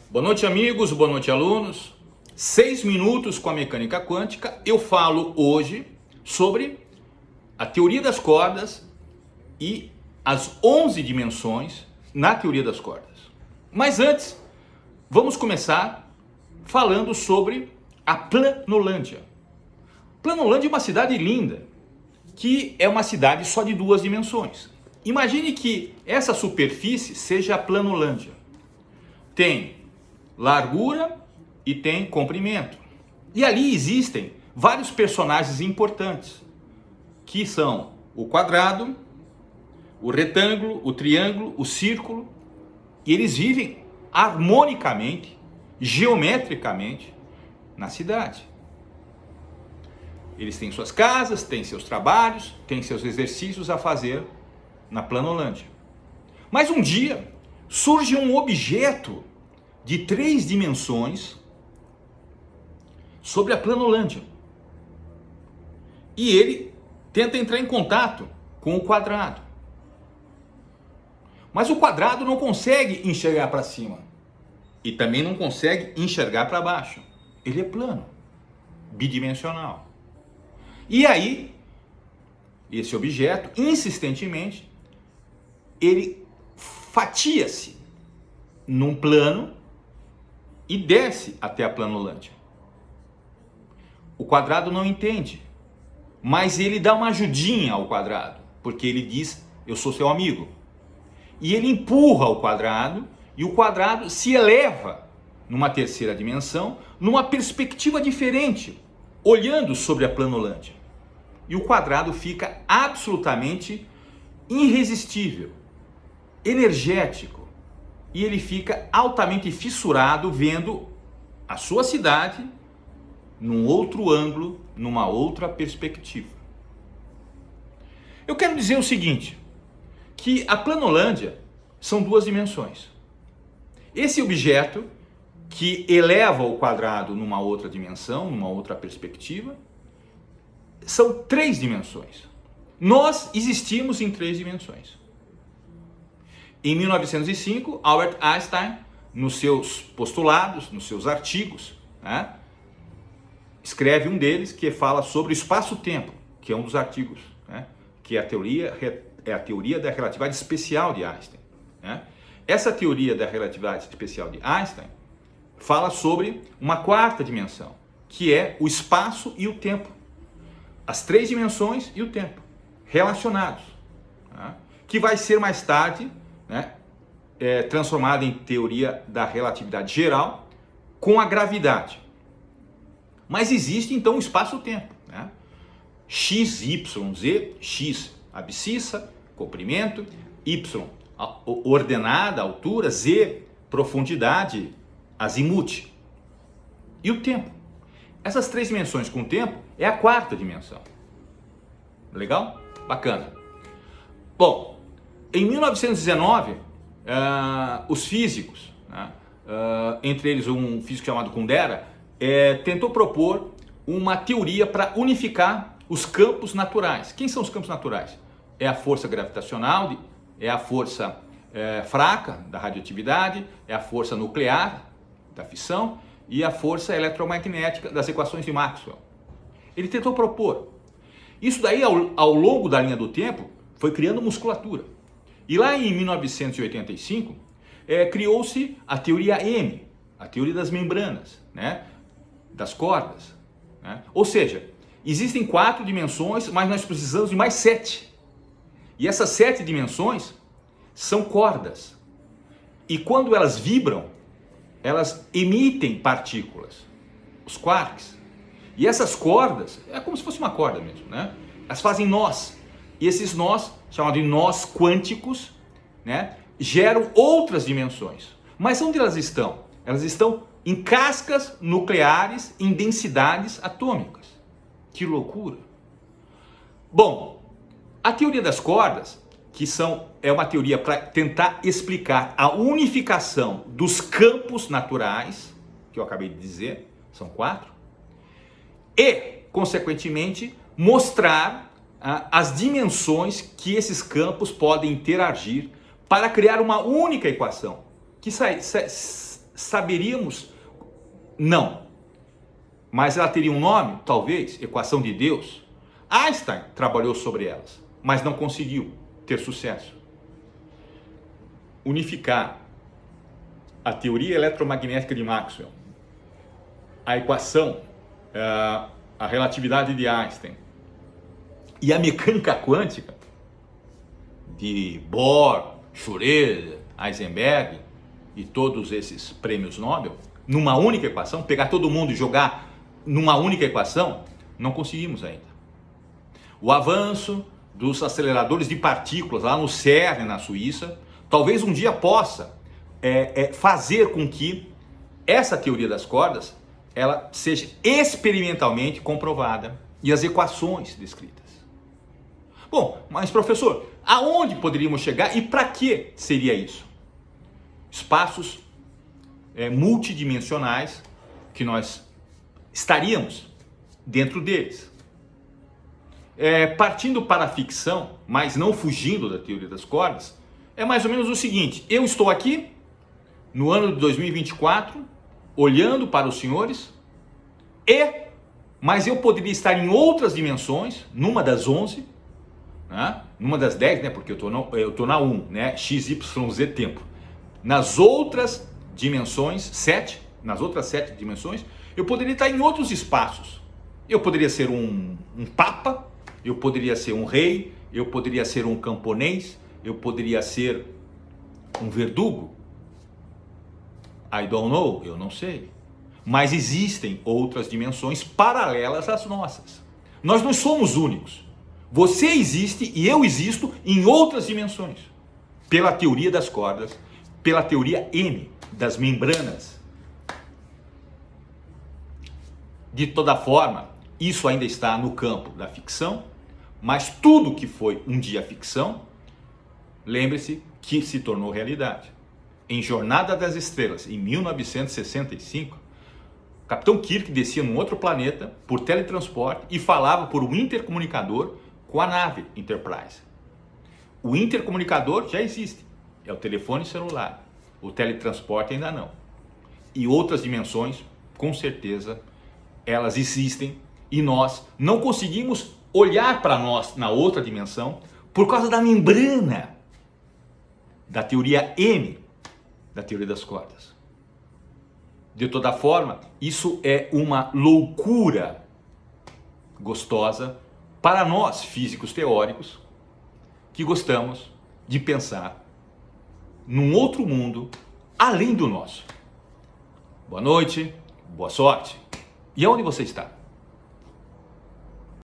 Boa noite, amigos, boa noite, alunos. 6 minutos com a mecânica quântica. Eu falo hoje sobre a teoria das cordas e as 11 dimensões na teoria das cordas. Mas antes, vamos começar falando sobre a Planolândia. Planolândia é uma cidade linda, que é uma cidade só de 2 dimensões. Imagine que essa superfície seja a Planolândia. Tem largura e tem comprimento. E ali existem vários personagens importantes, que são o quadrado, o retângulo, o triângulo, o círculo, e eles vivem harmonicamente, geometricamente na cidade. Eles têm suas casas, têm seus trabalhos, têm seus exercícios a fazer na Planolândia. Mas um dia surge um objeto de 3 dimensões sobre a Planolândia. E ele tenta entrar em contato com o quadrado. Mas o quadrado não consegue enxergar para cima. E também não consegue enxergar para baixo. Ele é plano, bidimensional. E aí, esse objeto, insistentemente, ele fatia-se num plano e desce até a Planolândia. O quadrado não entende, mas ele dá uma ajudinha ao quadrado, porque ele diz, eu sou seu amigo. E ele empurra o quadrado, e o quadrado se eleva numa terceira dimensão, numa perspectiva diferente, olhando sobre a Planolândia. E o quadrado fica absolutamente irresistível, energético, e ele fica altamente fissurado vendo a sua cidade num outro ângulo, numa outra perspectiva. Eu quero dizer o seguinte, que a Planolândia são 2 dimensões. Esse objeto que eleva o quadrado numa outra dimensão, numa outra perspectiva, são 3 dimensões. Nós existimos em 3 dimensões. Em 1905, Albert Einstein, nos seus postulados, nos seus artigos, escreve um deles que fala sobre o espaço-tempo, que é um dos artigos, que é a teoria da relatividade especial de Einstein. Essa teoria da relatividade especial de Einstein fala sobre uma 4ª dimensão, que é o espaço e o tempo. As 3 dimensões e o tempo, relacionados, que vai ser mais tarde transformada em teoria da relatividade geral com a gravidade. Mas existe então o espaço-tempo, x, y, z, x abscissa, comprimento, y ordenada, altura, z profundidade, azimuth. E o tempo. Essas 3 dimensões com o tempo é a 4ª dimensão. Legal? Bacana. Bom, em 1919, os físicos, entre eles um físico chamado Kundera, tentou propor uma teoria para unificar os campos naturais. Quem são os campos naturais? É a força gravitacional, é a força fraca da radioatividade, é a força nuclear da fissão e a força eletromagnética das equações de Maxwell. Ele tentou propor. Isso daí, ao longo da linha do tempo, foi criando musculatura. E lá em 1985, criou-se a teoria M, a teoria das membranas, das cordas. Ou seja, existem 4 dimensões, mas nós precisamos de mais 7. E essas 7 dimensões são cordas. E quando elas vibram, elas emitem partículas, os quarks. E essas cordas, é como se fosse uma corda mesmo, elas fazem nós. E esses nós, chamados de nós quânticos, geram outras dimensões. Mas onde elas estão? Elas estão em cascas nucleares em densidades atômicas. Que loucura! Bom, a teoria das cordas, que é uma teoria para tentar explicar a unificação dos campos naturais, que eu acabei de dizer, são 4, e, consequentemente, mostrar as dimensões que esses campos podem interagir para criar uma única equação, que saberíamos? Não. Mas ela teria um nome? Talvez, equação de Deus. Einstein trabalhou sobre elas, mas não conseguiu ter sucesso. Unificar a teoria eletromagnética de Maxwell, a equação, a relatividade de Einstein e a mecânica quântica de Bohr, Schrödinger, Heisenberg e todos esses prêmios Nobel, numa única equação, pegar todo mundo e jogar numa única equação, não conseguimos ainda. O avanço dos aceleradores de partículas lá no CERN, na Suíça, talvez um dia possa fazer com que essa teoria das cordas ela seja experimentalmente comprovada e as equações descritas. Bom, mas professor, aonde poderíamos chegar e para que seria isso? Espaços multidimensionais que nós estaríamos dentro deles. Partindo para a ficção, mas não fugindo da teoria das cordas, é mais ou menos o seguinte: eu estou aqui no ano de 2024, olhando para os senhores, mas eu poderia estar em outras dimensões, numa das 11, né? Numa das 10, né? Porque eu estou na 1, né? XYZ tempo. Nas outras dimensões, nas outras 7 dimensões, eu poderia estar em outros espaços. Eu poderia ser um papa, eu poderia ser um rei, eu poderia ser um camponês, eu poderia ser um verdugo. I don't know, eu não sei. Mas existem outras dimensões paralelas às nossas. Nós não somos únicos. Você existe e eu existo em outras dimensões. Pela teoria das cordas, pela teoria M, das membranas. De toda forma, isso ainda está no campo da ficção, mas tudo que foi um dia ficção, lembre-se que se tornou realidade. Em Jornada das Estrelas, em 1965, o Capitão Kirk descia num outro planeta por teletransporte e falava por um intercomunicador com a nave Enterprise. O intercomunicador já existe, é o telefone celular. O teletransporte ainda não. E outras dimensões, com certeza, elas existem e nós não conseguimos olhar para nós na outra dimensão por causa da membrana da teoria M, da teoria das cordas. De toda forma, isso é uma loucura gostosa para nós, físicos teóricos, que gostamos de pensar num outro mundo além do nosso. Boa noite, boa sorte. E onde você está?